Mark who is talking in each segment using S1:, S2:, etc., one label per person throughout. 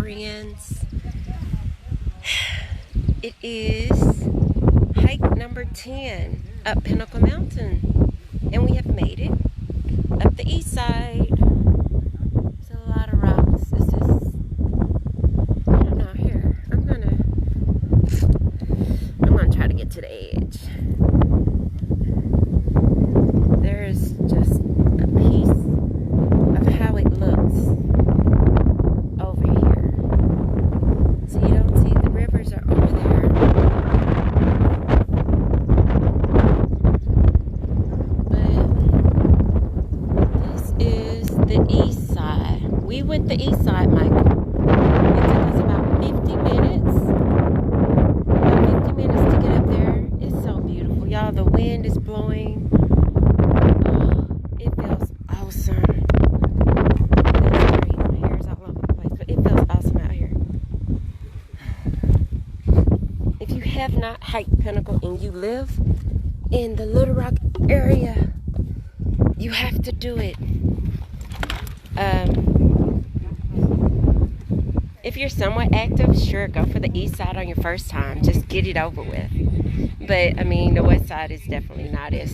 S1: friends. It is hike number 10 up Pinnacle Mountain, and we have made it up the east side. There's a lot of rocks. This is, I don't know, here, I'm gonna try to get to the edge. There's just a piece of how it looks over here. So you don't see the rivers are over there. But this is the east side. We went the east side, Michael. It took us about 50 minutes. About 50 minutes to get up there. It's so beautiful. Y'all, the wind is blowing. It feels awesome. It feels great. My hair's all over the place, but it feels awesome out here. If you have not hiked Pinnacle and you live in the Little Rock area, you have to do it. If you're somewhat active, sure, go for the east side on your first time. Just get it over with. But, I mean, the west side is definitely not as...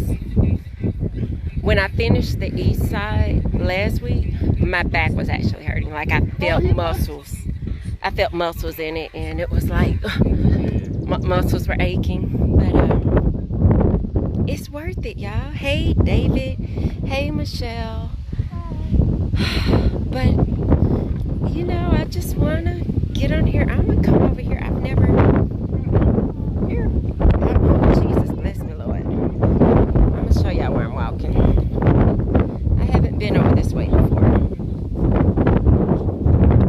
S1: When I finished the east side last week, my back was actually hurting. Like, I felt muscles. I felt muscles in it, and it was like, muscles were aching. But, it's worth it, y'all. Hey, David. Hey, Michelle. But, you know, I just want to get on here. I'm going to come over here. I've never... Here. Oh, Jesus, bless me, Lord. I'm going to show y'all where I'm walking. I haven't been over this way before.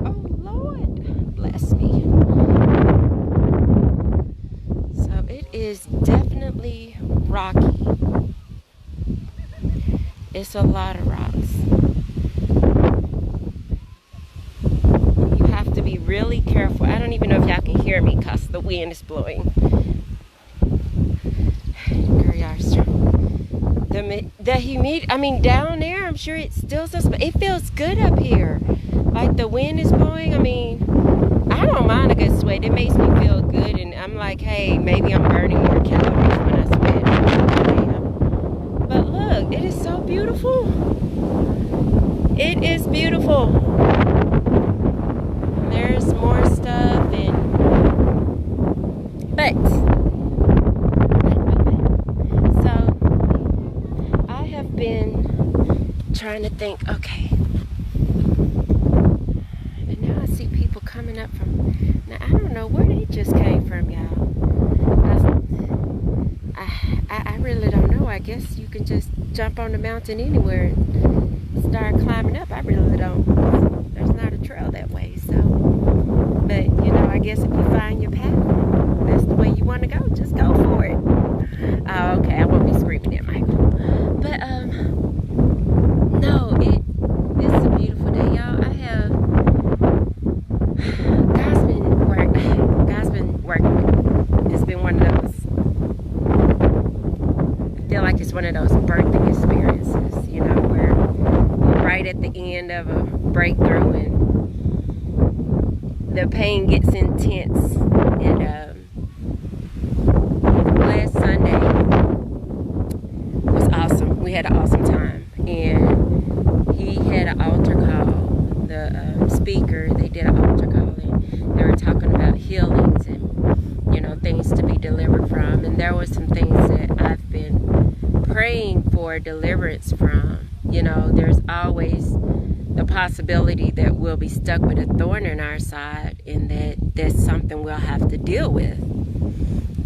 S1: Oh, Lord, bless me. So it is definitely rocky. It's a lot of rocks. You have to be really careful. I don't even know if y'all can hear me because the wind is blowing. The humidity, I mean, down there, I'm sure it still does, but it feels good up here. Like, the wind is blowing. I mean, I don't mind a good sweat. It makes me feel good, and I'm like, hey, maybe I'm burning more calories when I sweat. But look, it is so beautiful. It is beautiful. There's more stuff, but been trying to think, okay, and now I see people coming up from, now I don't know where they just came from, y'all. I really don't know. I guess you can just jump on the mountain anywhere and start climbing up. I really don't, there's not a trail that way, so, but you know, I guess if you find your path, that's the way you want to go, just go for it. Oh, okay, I won't be screaming at Michael. But, no, it's a beautiful day, y'all. God's been working with me. It's been one of those, I feel like it's one of those birthing experiences, you know, where you're right at the end of a breakthrough and the pain gets intense. And, last Sunday was awesome. We had an awesome time, and he had an altar call. The speaker, they did an altar call, and they were talking about healings and, you know, things to be delivered from. And there was some things that I've been praying for deliverance from. You know, there's always the possibility that we'll be stuck with a thorn in our side, and that that's something we'll have to deal with.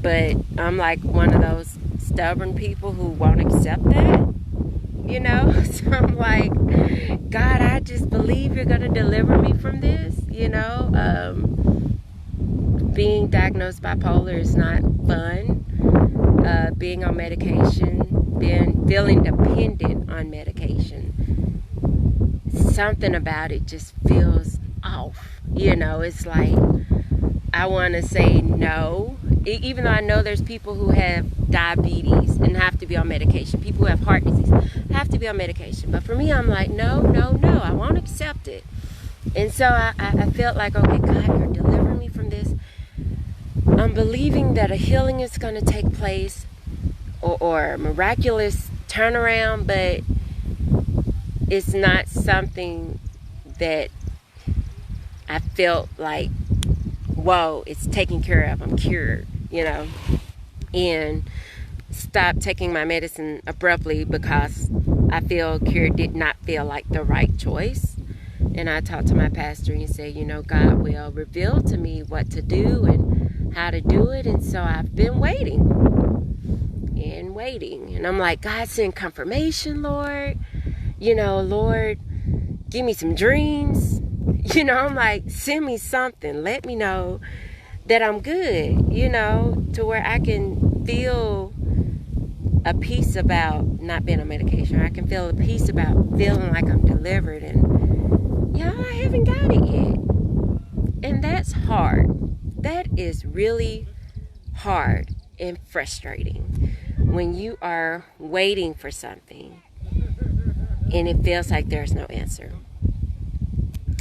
S1: But I'm like one of those stubborn people who won't accept that, you know. So I'm like, God, I just believe you're going to deliver me from this, you know. Being diagnosed bipolar is not fun. Being on medication, feeling dependent on medication. Something about it just feels off, you know. It's like, I want to say no. Even though I know there's people who have diabetes and have to be on medication. People who have heart disease have to be on medication. But for me, I'm like, no, I won't accept it. And so I felt like, okay, God, you're delivering me from this. I'm believing that a healing is going to take place, or a miraculous turnaround, but it's not something that I felt like, whoa, it's taken care of. I'm cured, and stopped taking my medicine abruptly because I feel cured did not feel like the right choice. And I talked to my pastor and he said, God will reveal to me what to do and how to do it. And so I've been waiting. And I'm like, God, send confirmation, Lord. Lord, give me some dreams. I'm like, send me something. Let me know that I'm good, to where I can feel a peace about not being on medication. Or I can feel a peace about feeling like I'm delivered. And, I haven't got it yet. And that's hard. That is really hard and frustrating when you are waiting for something and it feels like there's no answer.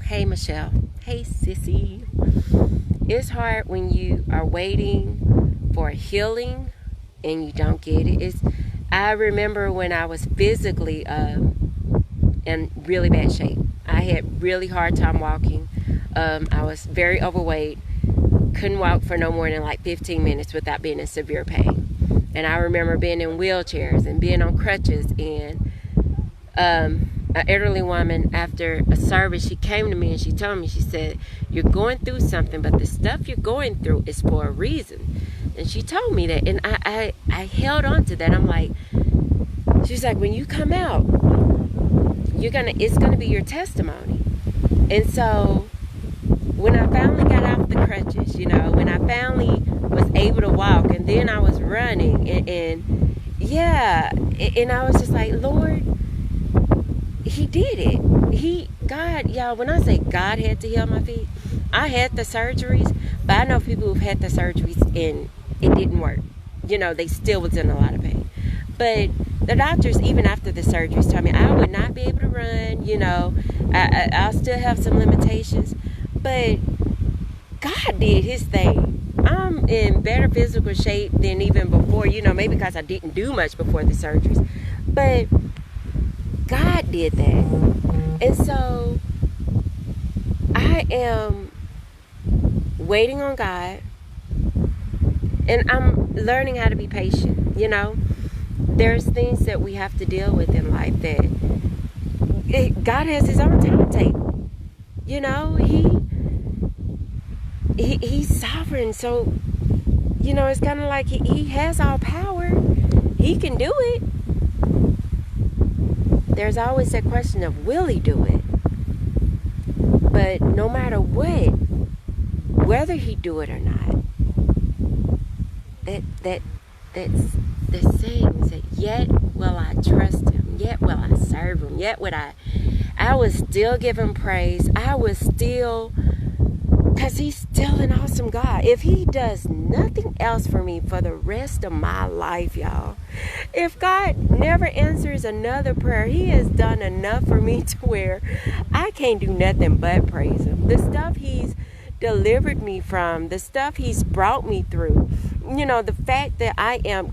S1: Hey, Michelle. Hey, sissy. It's hard when you are waiting for healing and you don't get it. I remember when I was physically in really bad shape. I had really hard time walking. I was very overweight. Couldn't walk for no more than like 15 minutes without being in severe pain. And I remember being in wheelchairs and being on crutches. And an elderly woman, after a service, she came to me and she told me, she said, you're going through something, but the stuff you're going through is for a reason. And she told me that, and I held on to that. I'm like, she's like, when you come out, it's gonna be your testimony. And so when I finally got off the crutches, when I finally was able to walk, and then I was running, and I was just like, Lord, He did it. God, y'all, when I say God had to heal my feet, I had the surgeries, but I know people who've had the surgeries and it didn't work. They still was in a lot of pain. But the doctors, even after the surgeries, told me I would not be able to run, I'll still have some limitations. But God did His thing. I'm in better physical shape than even before, maybe because I didn't do much before the surgeries. But God did that. And so I am waiting on God, and I'm learning how to be patient. There's things that we have to deal with in life that God has His own timetable. He's sovereign. So, it's kind of like he has all power. He can do it. There's always that question of, will He do it? But no matter what, whether He do it or not, that's the saying is that yet will I trust Him, yet will I serve Him, yet would I will still give Him praise. I will still, because He's still an awesome God. If He does nothing else for me for the rest of my life, y'all, if God never answers another prayer, He has done enough for me to where I can't do nothing but praise Him. The stuff He's delivered me from, the stuff He's brought me through, the fact that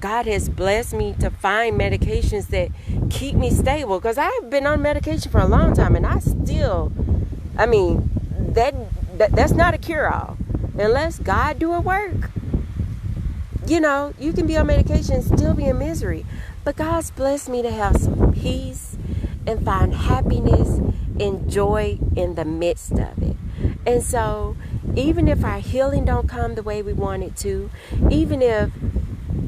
S1: God has blessed me to find medications that keep me stable, because I've been on medication for a long time and I still, that's not a cure-all unless God do a work. You can be on medication and still be in misery, but God's blessed me to have some peace and find happiness and joy in the midst of it. And so even if our healing don't come the way we want it to, even if,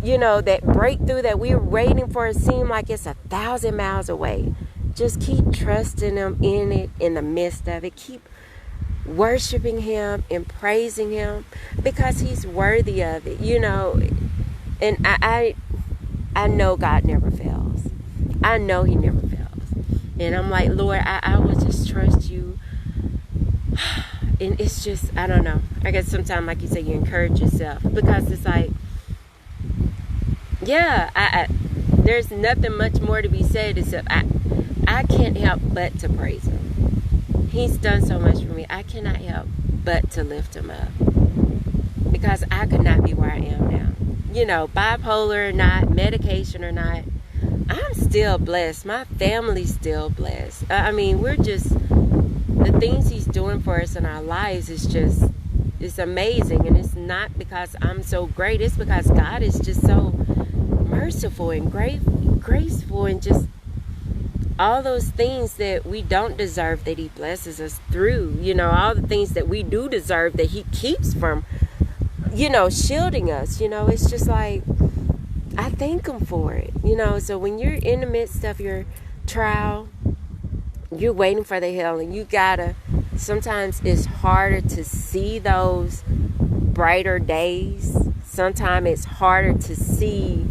S1: that breakthrough that we're waiting for, it seems like it's 1,000 miles away, just keep trusting Him in it, in the midst of it. Keep worshiping Him and praising Him, because He's worthy of it, And I know God never fails. I know He never fails. And I'm like, Lord, I will just trust You. And it's just, I don't know. I guess sometimes, like you say, you encourage yourself, because it's like, there's nothing much more to be said except I can't help but to praise Him. He's done so much for me. I cannot help but to lift him up, because I could not be where I am now. You know, bipolar or not, medication or not, I'm still blessed. My family's still blessed. I mean, we're just, the things he's doing for us in our lives is just, it's amazing. And it's not because I'm so great. It's because God is just so merciful and graceful, and just all those things that we don't deserve that he blesses us through. You know, all the things that we do deserve that he keeps from, you know, shielding us. You know, it's just like, I thank him for it. You know, so when you're in the midst of your trial, you're waiting for the healing. You gotta, sometimes it's harder to see those brighter days. Sometimes it's harder to see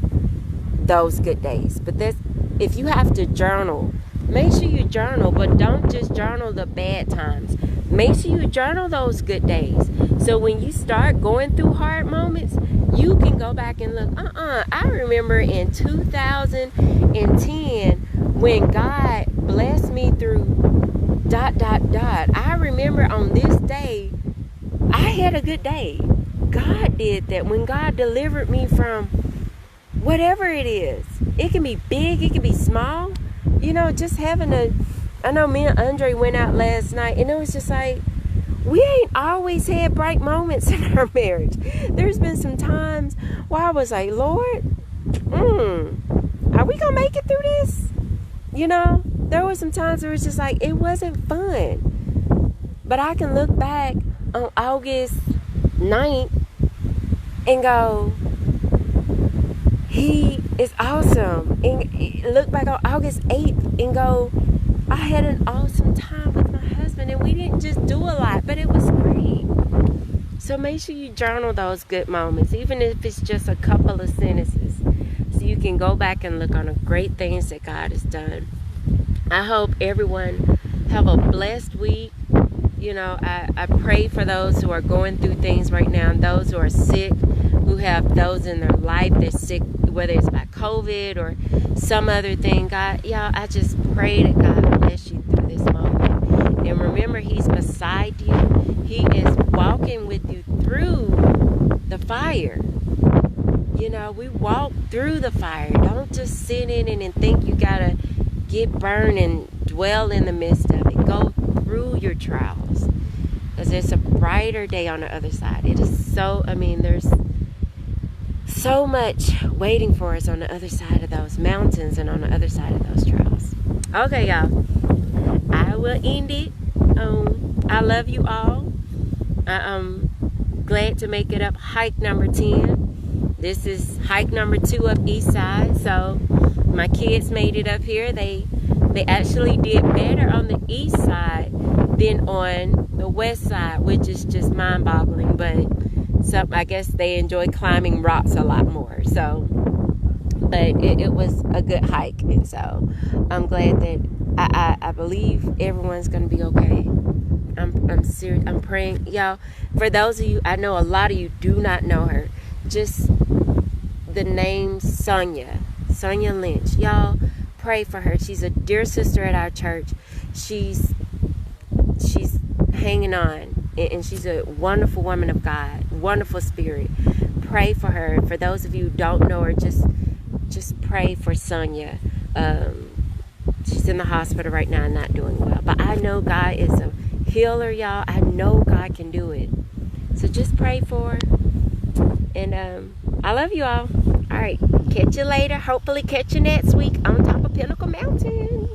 S1: those good days. But that's, if you have to journal, make sure you journal, but don't just journal the bad times. Make sure you journal those good days. So when you start going through hard moments, you can go back and look, I remember in 2010 when God blessed me through ... I remember on this day, I had a good day. God did that. When God delivered me from whatever it is, it can be big, it can be small. You know, just having I know me and Andre went out last night, and it was just like, we ain't always had bright moments in our marriage. There's been some times where I was like, Lord, are we gonna make it through this? You know, there were some times where it was just like, it wasn't fun. But I can look back on August 9th and go, he is awesome. And look back on August 8th and go, I had an awesome time with my husband, and we didn't just do a lot, but it was great. So make sure you journal those good moments, even if it's just a couple of sentences, so you can go back and look on the great things that God has done. I hope everyone have a blessed week. You know, I pray for those who are going through things right now, and those who are sick, who have those in their life that's sick, whether it's by COVID or some other thing. God, y'all, I just pray that God bless you through this moment. And remember, he's beside you. He is walking with you through the fire. You know, we walk through the fire. Don't just sit in it and think you gotta get burned and dwell in the midst of it. Go through your trials, because there's a brighter day on the other side. It is so, I mean, there's so much waiting for us on the other side of those mountains and on the other side of those trials. Okay, y'all, I will end it. I love you all. I'm glad to make it up hike number 10. This is hike number 2 up east side. So my kids made it up here. They actually did better on the east side than on the west side, which is just mind-boggling. But I guess they enjoy climbing rocks a lot more. So, but it was a good hike, and so I'm glad that I believe everyone's gonna be okay. I'm serious. I'm praying, y'all. For those of you, I know a lot of you do not know her. Just the name Sonia Lynch. Y'all pray for her. She's a dear sister at our church. She's hanging on, and she's a wonderful woman of God, wonderful spirit. Pray for her. For those of you who don't know her, just pray for Sonia. She's in the hospital right now, not doing well. But I know God is a healer, y'all. I know God can do it. So just pray for her. And I love you all. All right. Catch you later. Hopefully catch you next week on top of Pinnacle Mountain.